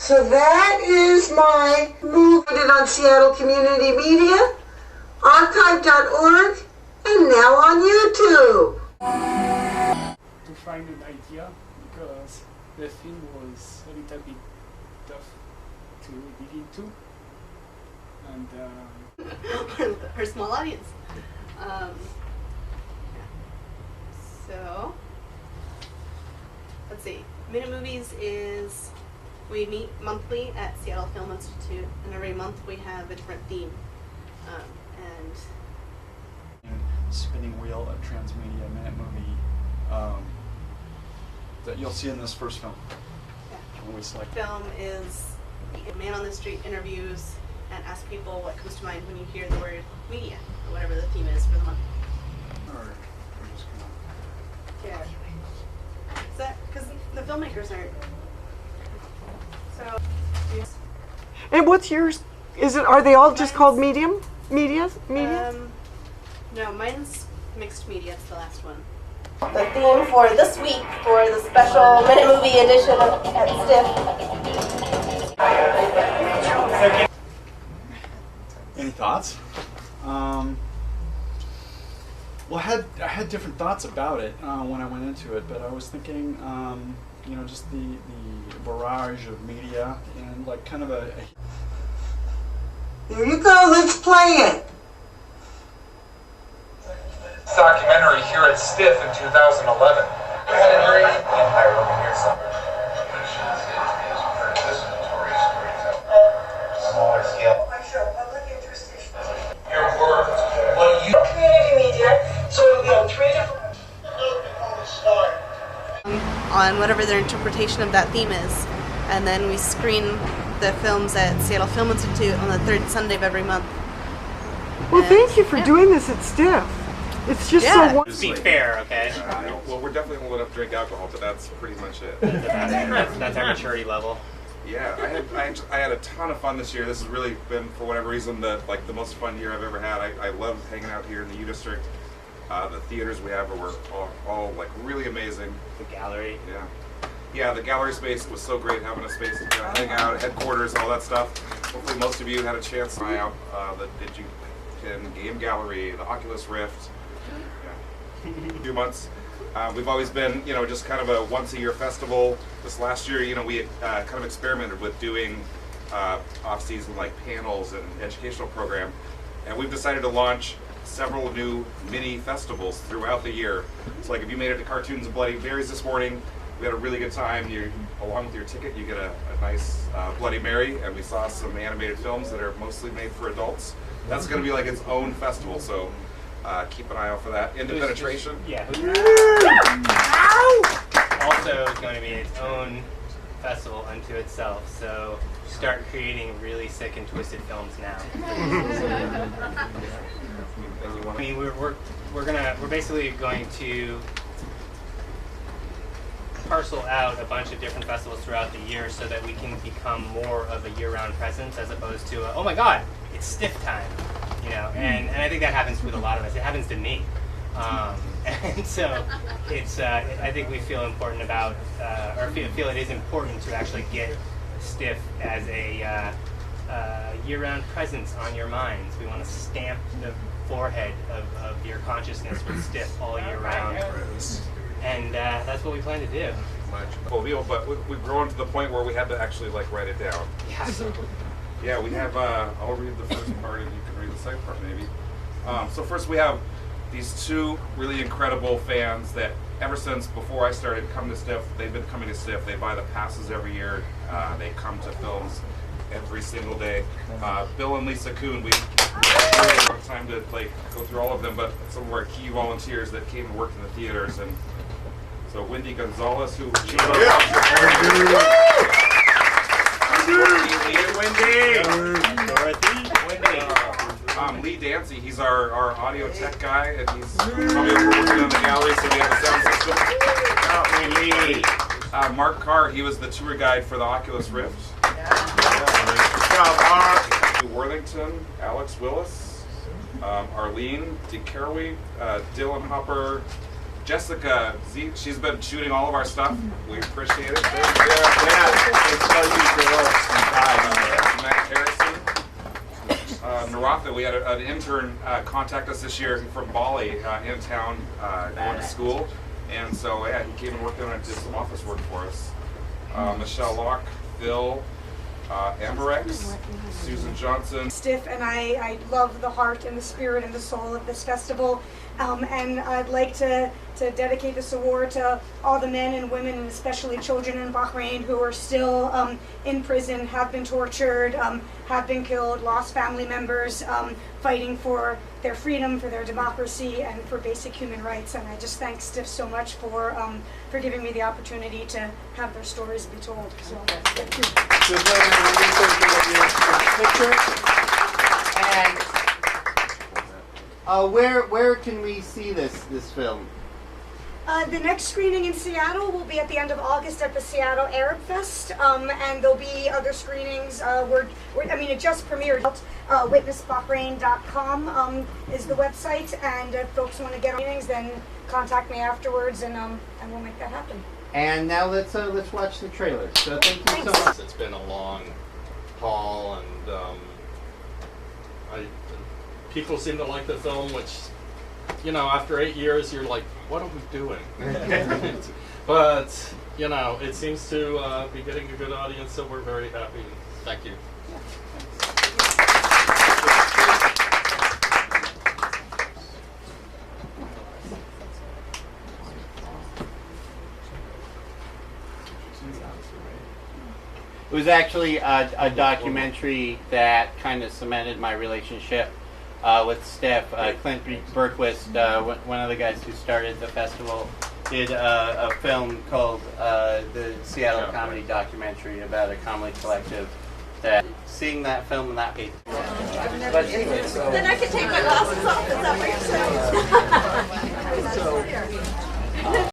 So that is my movie on Seattle Community Media, archive.org, and now on YouTube. To find an idea, because the film was a little bit tough to dig into, and her small audience. So let's see. Minute Movies is, we meet monthly at Seattle Film Institute, and every month we have a different theme. Spinning wheel of transmedia minute movie that you'll see in this first film. Yeah. When we select Film is a man on the street interviews and asks people what comes to mind when you hear the word media, or whatever the theme is for the month. or we're just gonna Yeah. Is that because the filmmakers aren't? So. And what's yours? Are they all just called media? No, mine's mixed media. It's the last one. The theme for this week for the special Minute Movie edition at STIFF. Any thoughts? Well, I had different thoughts about it when I went into it, but I was thinking, just the barrage of media and like kind of a Here you go, let's play it. Documentary here at STIFF in 2011. Empire over here somewhere. Smaller scale. I show public interest issues. Your work. What you Community media, so it'll be on 3 different. On whatever their interpretation of that theme is, and then we screen the films at Seattle Film Institute on the third Sunday of every month. Well, And, thank you for yeah. doing this at STIFF. It's just Yeah. so wonderful. Be fair, okay? Well, we're definitely old enough to drink alcohol, but that's pretty much it. That's our maturity level. Yeah, I had a ton of fun this year. This has really been, for whatever reason, the most fun year I've ever had. I love hanging out here in the U District. The theaters we have were all like really amazing. The gallery. Yeah, the gallery space was so great, having a space to kind of hang out, headquarters, all that stuff. Hopefully most of you had a chance to try out the DigiPen Game Gallery, the Oculus Rift. A few months. We've always been, just kind of a once-a-year festival. This last year, we kind of experimented with doing off-season like panels and educational program, and we've decided to launch several new mini festivals throughout the year. So, like, if you made it to Cartoons and Bloody Marys this morning, we had a really good time. Along with your ticket, you get a nice Bloody Mary, and we saw some animated films that are mostly made for adults. That's going to be like its own festival, so. Keep an eye out for that. Into Penetration. Also is going to be its own festival unto itself. So start creating really sick and twisted films now. I mean, we're basically going to parcel out a bunch of different festivals throughout the year so that we can become more of a year-round presence as opposed to oh my God, it's STIFF time. And I think that happens with a lot of us. It happens to me, and so it's. I think we feel important about, or feel it is important to actually get STIFF as a year-round presence on your minds. We want to stamp the forehead of your consciousness with STIFF all year round, and that's what we plan to do. Cool deal, but we've grown to the point where we had to actually write it down. Yeah. So, yeah, we have. I'll read the first part, and you can read the second part, maybe. So first, we have these two really incredible fans that, ever since before I started coming to STIFF, they've been coming to STIFF. They buy the passes every year. They come to films every single day. Bill and Lisa Kuhn. We don't have time to go through all of them, but some of our key volunteers that came and worked in the theaters, and so Wendy Gonzalez, who. Lee Dancy, he's our audio tech guy, and he's probably working on the gallery, so we have a sound system. Mark Carr, he was the tour guide for the Oculus Rift. Worthington, Alex Willis, Arlene DeCarowe, Dylan Hopper, Jessica Z, she's been shooting all of our stuff. We appreciate it. Matt Harrison. Naratha, we had an intern contact us this year from Bali in town going to school. And so, yeah, he came and worked on it and did some office work for us. Michelle Locke, Phil, Amberex, Susan Johnson. Stiff, and I love the heart and the spirit and the soul of this festival. And I'd like to dedicate this award to all the men and women, and especially children in Bahrain who are still in prison, have been tortured, have been killed, lost family members, fighting for their freedom, for their democracy, and for basic human rights. And I just thank Stiff so much for giving me the opportunity to have their stories be told. So thank you. And where can we see this film? The next screening in Seattle will be at the end of August at the Seattle Arab Fest, and there'll be other screenings. It just premiered. WitnessBahrain.com is the website, and if folks want to get screenings, then contact me afterwards, and we'll make that happen. And now let's watch the trailer. So thank you so much. It's been a long haul, and people seem to like the film, which, you know, after 8 years, you're like, what are we doing? But, you know, it seems to be getting a good audience, so we're very happy. Thank you. It was actually a documentary that kind of cemented my relationship with Stiff. Clint Berquist, one of the guys who started the festival, did a film called the Seattle Comedy Documentary about a comedy collective. That seeing that film and that page. But anyway, so Then I can take my glasses off. Is that what you're saying?